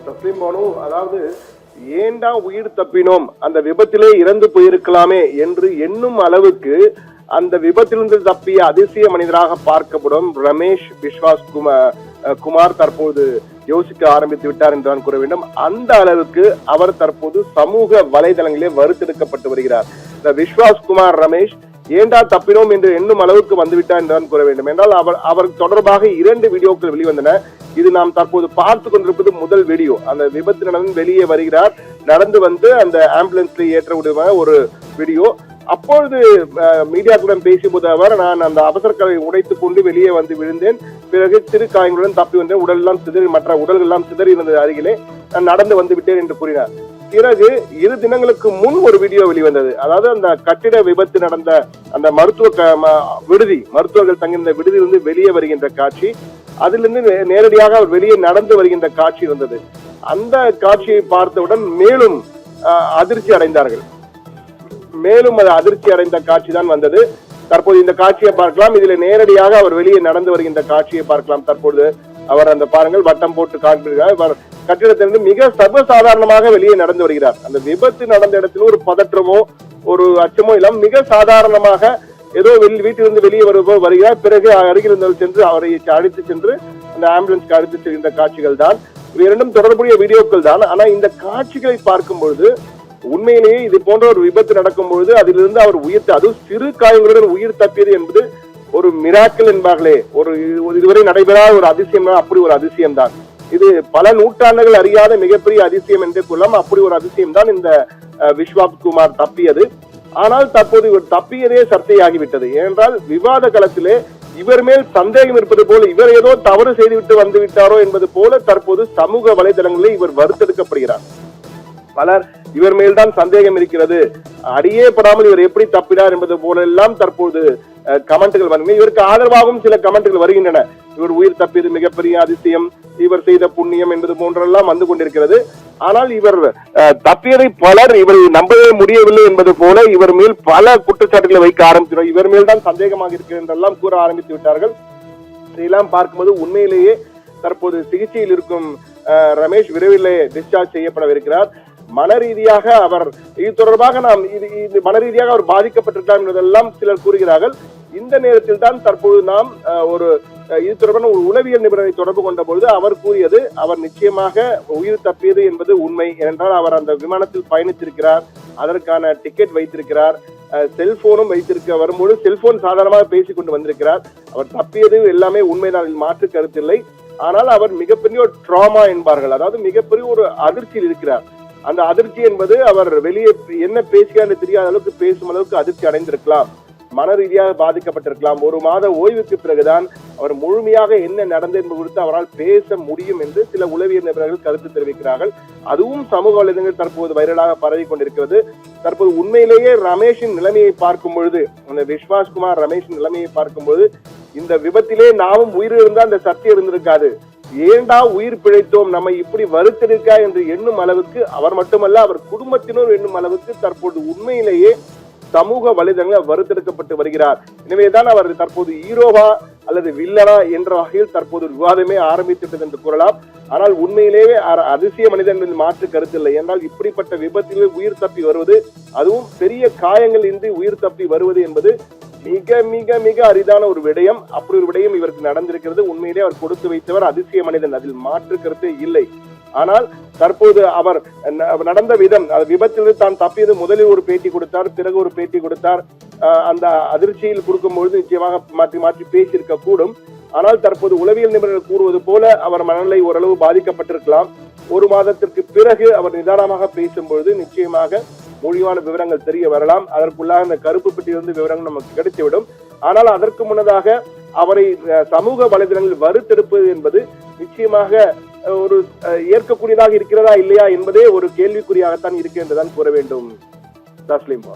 தஸ்லீம் பானு, அதாவது ஏண்டா உயிர் தப்பினோம், அந்த விபத்திலே இறந்து போயிருக்கலாமே என்று எண்ணும் அளவுக்கு அந்த விபத்திலிருந்து தப்பிய அதிசய மனிதராக பார்க்கப்படும் ரமேஷ் விஸ்வாஸ் குமார் தற்போது யோசிக்க ஆரம்பித்து விட்டார் என்றுதான் கூற வேண்டும். அந்த அளவுக்கு அவர் தற்போது சமூக வலைதளங்களிலே வறுத்தெடுக்கப்பட்டு வருகிறார். இந்த விஸ்வாஸ் குமார் ரமேஷ் ஏண்டா தப்பினோம் என்று எண்ணும் அளவுக்கு வந்துவிட்டார் என்றுதான் கூற வேண்டும். என்றால் அவர் தொடர்பாக 2 வீடியோக்கள் வெளிவந்தன. இது நாம் தற்போது பார்த்து கொண்டிருப்பது முதல் வீடியோ. அந்த விபத்து நடந்து வெளியே வருகிறார், நடந்து வந்து அந்த ஆம்புலன்ஸ்ல ஏற்ற விடுவாங்க ஒரு வீடியோ. அப்பொழுது மீடியாக்களுடன் பேசிய போது அவர், நான் அந்த அவசர கதவை உடைத்துக் கொண்டு வெளியே வந்து விழுந்தேன், பிறகு சிறு காயங்களுடன் தப்பி வந்தேன், உடல் எல்லாம் சிதறி, மற்ற உடல்கள் எல்லாம் சிதறி இருந்தது அருகிலே நான் நடந்து வந்து விட்டேன் என்று கூறினார். பிறகு 2 தினங்களுக்கு முன் ஒரு வீடியோ வெளிவந்தது. அதாவது அந்த கட்டிட விபத்து நடந்த அந்த மருத்துவர்கள் தங்கியிருந்த விடுதியிலிருந்து வெளியே வருகின்ற காட்சி, அதிலிருந்து நேரடியாக அவர் வெளியே நடந்து வருகின்ற காட்சி இருந்தது. அந்த காட்சியை பார்த்தவுடன் மேலும் அதிர்ச்சி அடைந்தார்கள். மேலும் அது அதிர்ச்சி அடைந்த காட்சி தான் வந்தது. தற்போது இந்த காட்சியை பார்க்கலாம். இதுல நேரடியாக அவர் வெளியே நடந்து வருகின்ற காட்சியை பார்க்கலாம். தற்போது அவர் அந்த பாருங்கள், வட்டம் போட்டு காண்பிக்கிறார். கட்டிடத்திலிருந்து மிக சர்வசாதாரணமாக வெளியே நடந்து வருகிறார். அந்த விபத்து நடந்த இடத்துல ஒரு பதற்றமோ ஒரு அச்சமோ இல்லாமல் மிக சாதாரணமாக ஏதோ வீட்டிலிருந்து வெளியே வருகிறார். பிறகு அருகில் இருந்தவர் சென்று அவரை அழைத்து சென்று அந்த ஆம்புலன்ஸ்க்கு அழைத்து செல்கின்ற காட்சிகள் தான். இவை 2ம் தொடர்புடைய வீடியோக்கள் தான். ஆனா இந்த காட்சிகளை பார்க்கும் பொழுது உண்மையிலேயே இது போன்ற ஒரு விபத்து நடக்கும் பொழுது அதிலிருந்து அவர் அதுவும் சிறு காயங்களுடன் உயிர் தப்பியது என்பது ஒரு மிராக்கிள் என்பார்களே, ஒரு இதுவரை நடைபெறாத ஒரு அதிசயம் தான். அப்படி ஒரு அதிசயம் தான் இது. பல நூற்றாண்டுகள் அறியாத மிகப்பெரிய அதிசயம் என்று கொள்ளலாம். அப்படி ஒரு அதிசயம் தான் இந்த விஸ்வாஸ் குமார் தப்பியது. ஆனால் தற்போது இவர் தப்பியதே சர்ச்சையாகிவிட்டது. ஏனென்றால் விவாத களத்திலே இவர் மேல் சந்தேகம் இருப்பது போல, இவர் ஏதோ தவறு செய்துவிட்டு வந்து விட்டாரோ என்பது போல தற்போது சமூக வலைதளங்களில் இவர் வறுத்தெடுக்கப்படுகிறார். பலர் இவர் மேல்தான் சந்தேகம் இருக்கிறது, அறியப்படாமல் இவர் எப்படி தப்பினார் என்பது போல எல்லாம் தற்போது கமெண்ட்கள் வந்து இவருக்கு ஆதரவாகவும் சில கமெண்ட்கள் வருகின்றன. இவர் உயிர் தப்பியது மிகப்பெரிய அதிசயம், இவர் செய்த புண்ணியம் என்பது போன்றெல்லாம் வந்து கொண்டிருக்கிறது. ஆனால் இவர் தப்பியதை பலர் இவர் நம்பவே முடியவில்லை என்பது போல இவர் மேல் பல குற்றச்சாட்டுகளை வைக்க ஆரம்பித்தார். இவர் மேல் தான் சந்தேகமாக இருக்கிறது என்றெல்லாம் கூற ஆரம்பித்து விட்டார்கள். இதையெல்லாம் பார்க்கும்போது உண்மையிலேயே தற்போது சிகிச்சையில் இருக்கும் ரமேஷ் விரைவில் டிஸ்சார்ஜ் செய்யப்படவிருக்கிறார். மன ரீதியாக அவர் இது தொடர்பாக மன ரீதியாக அவர் பாதிக்கப்பட்டிருக்கலாம் என்பதெல்லாம் சிலர் கூறுகிறார்கள். இந்த நேரத்தில் தான் தற்போது நாம் இது தொடர்பான ஒரு உளவியல் நிபுணரை தொடர்பு கொண்ட பொழுது அவர் கூறியது, அவர் நிச்சயமாக உயிர் தப்பியது என்பது உண்மை. ஏனென்றால் அவர் அந்த விமானத்தில் பயணித்திருக்கிறார், அதற்கான டிக்கெட் வைத்திருக்கிறார், செல்போனும் வைத்திருக்க வரும்போது செல்போன் சாதாரணமாக பேசிக் கொண்டு வந்திருக்கிறார். அவர் தப்பியது எல்லாமே உண்மைதான், மாற்று கருத்தில்லை. ஆனால் அவர் மிகப்பெரிய ஒரு ட்ராமா என்பார்கள், அதாவது மிகப்பெரிய ஒரு அதிர்ச்சியில் இருக்கிறார். அந்த அதிர்ச்சி என்பது அவர் வெளியே என்ன பேசுகிறார் தெரியாத அளவுக்கு பேசும் அளவுக்கு அதிர்ச்சி அடைந்திருக்கலாம், மன ரீதியாக பாதிக்கப்பட்டிருக்கலாம். 1 மாத ஓய்வுக்கு பிறகுதான் அவர் முழுமையாக என்ன நடந்தது என்பது குறித்து அவரால் பேச முடியும் என்று சில உளவியல் நிபுணர்கள் கருத்து தெரிவிக்கிறார்கள். அதுவும் சமூக வலைதளங்கள் தற்போது வைரலாக பரவி கொண்டிருக்கிறது. தற்போது உண்மையிலேயே ரமேஷின் நிலைமையை பார்க்கும் பொழுது, அந்த விஸ்வாஸ் குமார் ரமேஷின் நிலைமையை பார்க்கும் பொழுது, இந்த விபத்திலே நாமும் உயிரிழந்தா அந்த சக்தி இருந்திருக்காது, ஏண்டா உயிர் பிழைத்தோம், நம்ம இப்படி வருத்தெடுக்கா என்று எண்ணும் அளவுக்கு, அவர் மட்டுமல்ல அவர் குடும்பத்தினர் எண்ணும் அளவுக்கு தற்போது உண்மையிலேயே சமூக வலைதளங்கள் வருத்தெடுக்கப்பட்டு வருகிறார். எனவேதான் அவர் தற்போது ஹீரோவா அல்லது வில்லனா என்ற வகையில் தற்போது விவாதமே ஆரம்பித்துவிட்டது என்று கூறலாம். ஆனால் உண்மையிலேயே அதிசய மனிதன் என்பது மாற்று கருத்தில்லை. என்றால் இப்படிப்பட்ட விபத்திலே உயிர் தப்பி வருவது, அதுவும் பெரிய காயங்கள் இன்றி உயிர் தப்பி வருவது என்பது மிக மிக மிக அரிதான ஒரு விடயம். அப்படி ஒரு விடயம் இவருக்கு நடந்திருக்கிறது. உண்மையிலே அவர் கொடுத்து வைத்தவர் அதிசய மனிதன், அதில் மாற்று கருத்தே இல்லை. ஆனால் தற்போது அவர் நடந்த விதம், விபத்திலிருந்து தான் தப்பியது, முதலில் ஒரு பேட்டி கொடுத்தார், பிறகு ஒரு பேட்டி கொடுத்தார். அந்த அதிர்ச்சியில் கொடுக்கும்பொழுது நிச்சயமாக மாற்றி மாற்றி பேசியிருக்க கூடும். ஆனால் தற்போது உளவியல் நிபுணர்கள் கூறுவது போல அவர் மனநிலை ஓரளவு பாதிக்கப்பட்டிருக்கலாம். 1 மாதத்திற்கு பிறகு அவர் நிதானமாக பேசும்பொழுது நிச்சயமாக மொழியான விவரங்கள் தெரிய வரலாம். அதற்குள்ளாக இந்த கருப்பு பெட்டியிலிருந்து விவரங்கள் நமக்கு கிடைத்துவிடும். ஆனால் அதற்கு முன்னதாக அவரை சமூக வலைதளங்களில் வறுத்தெடுப்பது என்பது நிச்சயமாக ஒரு ஏற்கக்கூடியதாக இருக்கிறதா இல்லையா என்பதே ஒரு கேள்விக்குறியாகத்தான் இருக்கு என்றுதான் கூற வேண்டும். தஸ்லீம்.